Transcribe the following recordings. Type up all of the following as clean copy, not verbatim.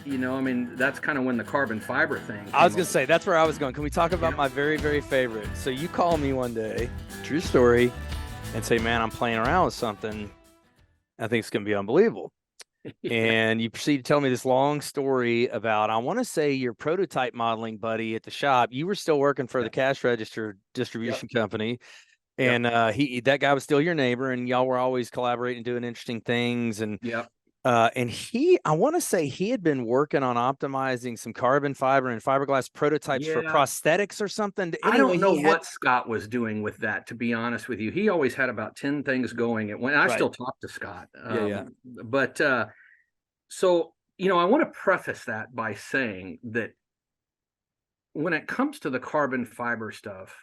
You know, I mean, that's kind of when the carbon fiber thing I was came gonna over. say that's where I was going. Can we talk about Yeah. my very, very favorite? So you call me one day, true story, and say, "Man, I'm playing around with something. I think it's gonna be unbelievable." Yeah. And you proceed to tell me this long story about, I want to say, your prototype modeling buddy at the shop. You were still working for the Yeah. cash register Yep. distribution company, Yep. and that guy was still your neighbor, and y'all were always collaborating, doing interesting things, Yep. and I want to say he had been working on optimizing some carbon fiber and fiberglass prototypes for Yeah. prosthetics or something. I Anyway, don't know he had what Scott was doing with that, to be honest with you. He always had about 10 things going at when I right, still talk to Scott. yeah, yeah, But so, you know, I want to preface that by saying that when it comes to the carbon fiber stuff,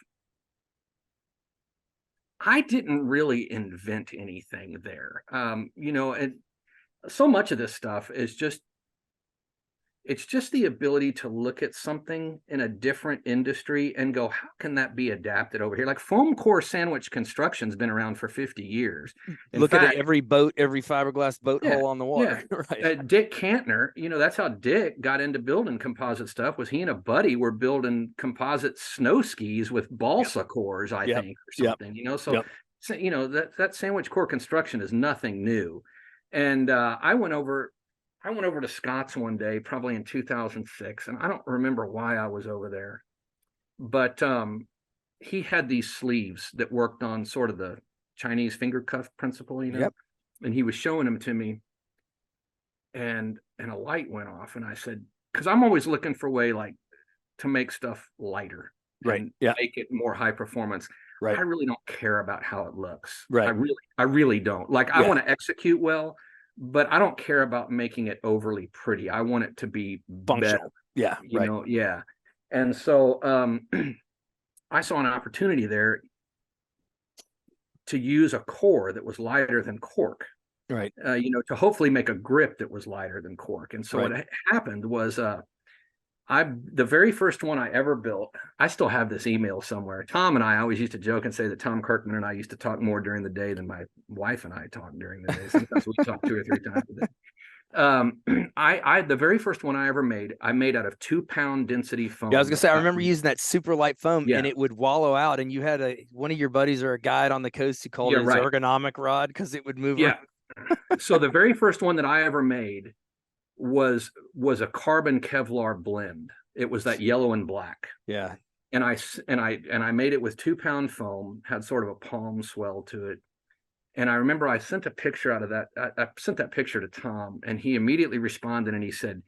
I didn't really invent anything there. You know, and so much of this stuff is just it's just the ability to look at something in a different industry and go, how can that be adapted over here? Like foam core sandwich construction's been around for 50 years. In look at fact, every boat, every fiberglass boat yeah, hole on the yeah. water. Right, Dick Cantner, you know, that's how Dick got into building composite stuff. Was he and a buddy were building composite snow skis with yep, balsa cores, I yep, think, or yep, something. You know, so, yep. you know that sandwich core construction is nothing new. And I went over to Scott's one day, probably in 2006, and I don't remember why I was over there, but he had these sleeves that worked on sort of the Chinese finger cuff principle, you know, Yep. and he was showing them to me, and a light went off, and I said, because I'm always looking for a way like to make stuff lighter Right. and Yeah. make it more high performance. I Right. really don't care about how it looks. Right. I really don't. Like I Yeah. want to execute well, but I don't care about making it overly pretty. I want it to be better, Functional. Yeah. you Right. know? Yeah. And so I saw an opportunity there to use a core that was lighter than cork, Right. you know, to hopefully make a grip that was lighter than cork. And so Right. what happened was the very first one I ever built. I still have this email somewhere. Tom and I always used to joke and say that Tom Kirkman and I used to talk more during the day than my wife and I talk during the day. Sometimes we talk 2 or 3 times a day. The very first one I ever made, I made out of 2 pound density Yeah, I was foam. gonna say I remember using that super light foam and Yeah, it would wallow out, and you had one of your buddies or a guide on the coast who called yeah, it his right. ergonomic rod because it would move around. Yeah. So the very first one that I ever made was a carbon Kevlar blend. It was that yellow and black. Yeah. And I made it with 2 pound foam, had sort of a palm swell to it. And I remember I sent a picture out of that. I sent that picture to Tom, and he immediately responded and he said,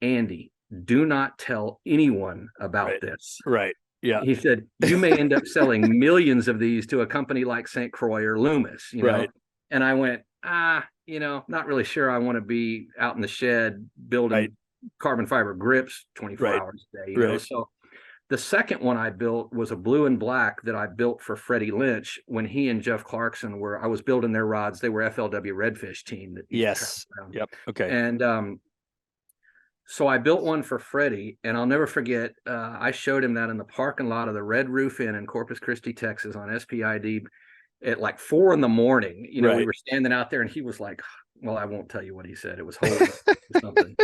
Andy, do not tell anyone about Right. this. Right. Yeah. He said, you may end up selling millions of these to a company like St. Croix or Loomis, you know? Right. And I went, you know, not really sure I want to be out in the shed Right. building carbon fiber grips 24 Right. hours a day, you know? Right. So the second one I built was a blue and black that I built for Freddie Lynch when he and Jeff Clarkson I was building their rods. They were FLW Redfish team that used to travel Yes. around. Yep. Okay. And so I built one for Freddie, and I'll never forget. I showed him that in the parking lot of the Red Roof Inn in Corpus Christi, Texas, on SPID at like 4 a.m. You know, we Right. were standing out there, and he was like, "Well, I won't tell you what he said. It was holy or something."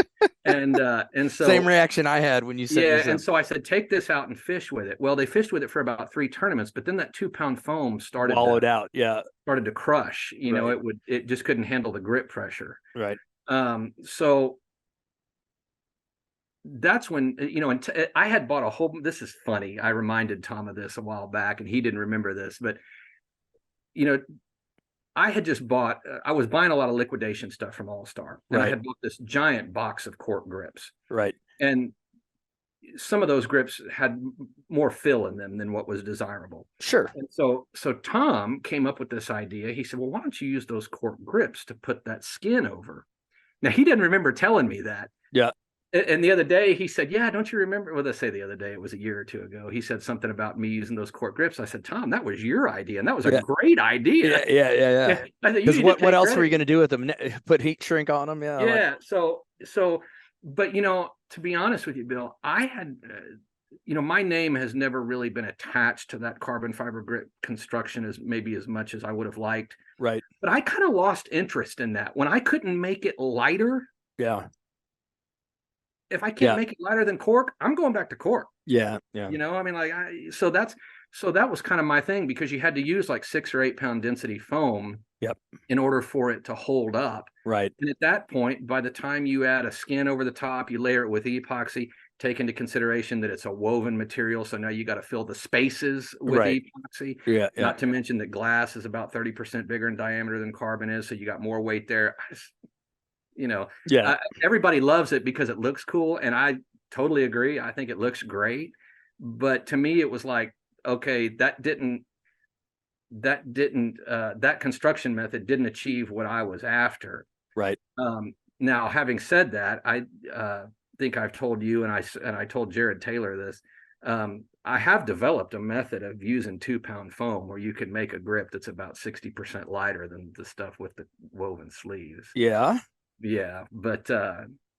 And Same so reaction I had when you sent me yeah, and some. so I said, "Take this out and fish with it." Well, they fished with it for about 3 tournaments, but then that 2 pound foam Wallowed out. Yeah. started to crush. You know, Right. it just couldn't handle the grip pressure. Right. So that's when, you know, and I had bought a whole. This is funny. I reminded Tom of this a while back, and he didn't remember this, but you know, I had just bought. I was buying a lot of liquidation stuff from All Star, and I Right. had bought this giant box of cork grips, Right. and some of those grips had more fill in them than what was desirable. Sure. And so Tom came up with this idea. He said, "Well, why don't you use those cork grips to put that skin over?" Now he didn't remember telling me that. Yeah. And the other day he said, "Yeah, don't you remember?" Well, let's say the other day, it was a year or two ago. He said something about me using those cork grips. I said, "Tom, that was your idea, and that was a Yeah. great idea." Yeah. Yeah. Yeah. Yeah. I said, "You Because need to what take else were you credit." going to do with them? Put heat shrink on them? Yeah. Like Yeah. So, but you know, to be honest with you, Bill, I had, you know, my name has never really been attached to that carbon fiber grip construction as much as I would have liked. right. But I kind of lost interest in that when I couldn't make it lighter. Yeah. if I can't make it lighter than cork, I'm going back to cork. Yeah. You know, I mean, like, so that was kind of my thing, because you had to use like 6 or 8 pound density foam in order for it to hold up. Right. And at that point, by the time you add a skin over the top, you layer it with epoxy, take into consideration that it's a woven material. So now you got to fill the spaces with epoxy. Yeah. Not to mention that glass is about 30% bigger in diameter than carbon is. So you got more weight there. You know, everybody loves it because it looks cool. And I totally agree. I think it looks great. But to me, it was like, okay, that construction method didn't achieve what I was after. Right. Now, having said that, I think I've told you, and I told Jared Taylor this. I have developed a method of using 2 pound foam where you can make a grip that's about 60% lighter than the stuff with the woven sleeves. Yeah. Yeah, but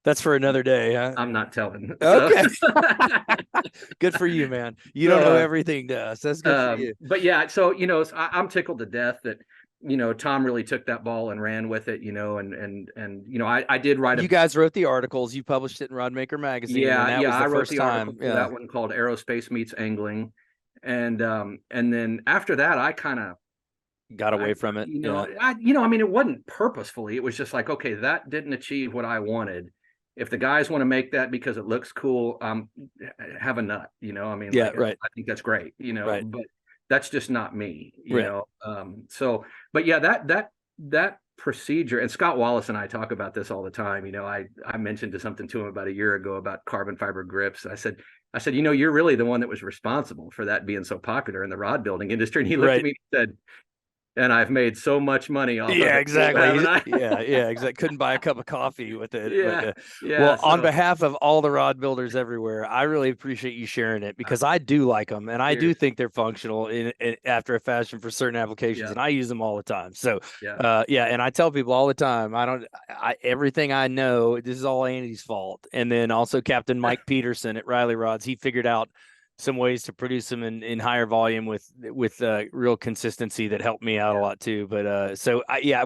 that's for another day, huh? I'm not telling. Okay. Good for you, man. You don't know everything to us. That's good for you. But yeah, so, you know, I'm tickled to death that, you know, Tom really took that ball and ran with it, you know, and you know, I did write you guys wrote the articles, you published it in Rodmaker magazine. Yeah, and that was the I wrote first the time. article for that one called Aerospace Meets Angling. And then after that, I kind of got away from it. You know, I mean, it wasn't purposefully. It was just like, okay, that didn't achieve what I wanted. If the guys want to make that because it looks cool, have a nut, you know, I mean, yeah, like, right. I think that's great, you know, right. but that's just not me, you know? So, but yeah, that procedure, and Scott Wallace and I talk about this all the time. You know, I mentioned something to him about a year ago about carbon fiber grips. I said, you know, you're really the one that was responsible for that being so popular in the rod building industry. And he looked at me and said, and I've made so much money off of it. Exactly. Exactly. Couldn't buy a cup of coffee with it. Well, on behalf of all the rod builders everywhere, I really appreciate you sharing it, because I do like them, and I do think they're functional in after a fashion for certain applications, and I use them all the time. So, and I tell people all the time, everything I know, this is all Andy's fault. And then also Captain Mike Peterson at Riley Rods, he figured out some ways to produce them in higher volume with real consistency that helped me out a lot too. But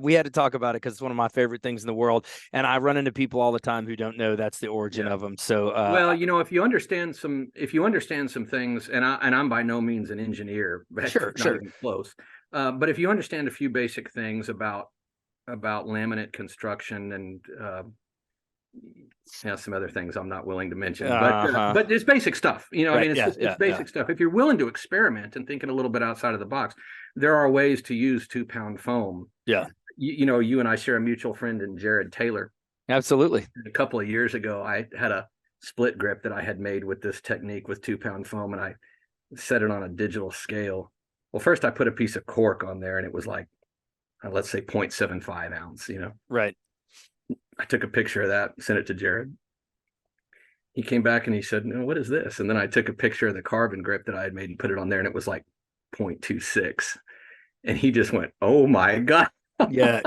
we had to talk about it because it's one of my favorite things in the world, and I run into people all the time who don't know that's the origin of them. So well, you know, if you understand some things, and I'm by no means an engineer, but sure even close, but if you understand a few basic things about laminate construction and some other things I'm not willing to mention, but it's basic stuff, you know. I mean, it's basic stuff. If you're willing to experiment and thinking a little bit outside of the box, there are ways to use 2 pound foam. You know, you and I share a mutual friend in Jared Taylor. Absolutely. A couple of years ago, I had a split grip that I had made with this technique with 2 pound foam, and I set it on a digital scale. Well, first I put a piece of cork on there, and it was like, let's say 0.75 ounce, you know. Right. I took a picture of that, sent it to Jared. He came back and he said, "No, what is this?" And then I took a picture of the carbon grip that I had made and put it on there, and it was like 0.26. And he just went, "Oh my God." Yeah.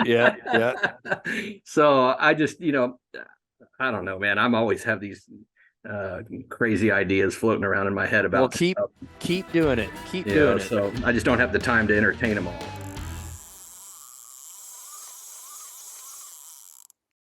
So I just, you know, I don't know, man. I'm always have these crazy ideas floating around in my head about. Well, keep doing it. Keep doing it. So I just don't have the time to entertain them all.